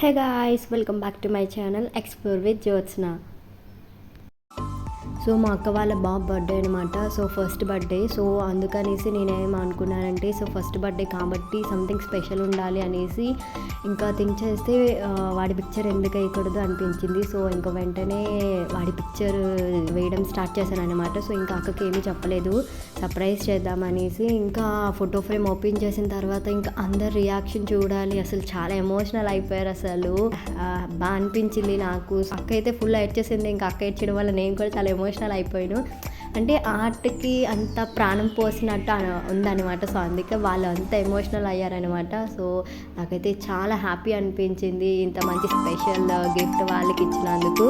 Hey guys, welcome back to my channel Explore with Jyotsna. So మా అక్క వాళ్ళ బాబు birthday అనమాట. So first birthday. సో అందుకనేసి నేనేమనుకున్నానంటే సో ఫస్ట్ బర్త్డే కాబట్టి సంథింగ్ స్పెషల్ ఉండాలి అనేసి ఇంకా థింక్ చేస్తే వాడి పిక్చర్ ఎందుకు వేయకూడదు అనిపించింది. సో ఇంకా వెంటనే వాడి పిక్చర్ వేయడం స్టార్ట్ చేశాను అనమాట. సో ఇంకా అక్కకి ఏమీ చెప్పలేదు, సర్ప్రైజ్ చేద్దామనేసి. ఇంకా ఫోటో ఫ్రేమ్ ఓపెన్ చేసిన తర్వాత ఇంకా అందరు రియాక్షన్ చూడాలి. అసలు చాలా ఎమోషనల్ అయిపోయారు. అసలు బాగా అనిపించింది నాకు. అక్క అయితే ఫుల్ ఎడ్ చేసింది. ఇంకా అక్క ఇచ్చడం వల్ల నేను కూడా చాలా ఎమోషనల్ అయిపోయాను. అంటే ఆర్ట్కి అంత ప్రాణం పోసినట్టు ఉందన్నమాట. సో అందుకే వాళ్ళు అంత ఎమోషనల్ అయ్యారనమాట. సో నాకైతే చాలా హ్యాపీ అనిపించింది ఇంత మంచి స్పెషల్ గిఫ్ట్ వాళ్ళకి ఇచ్చినందుకు.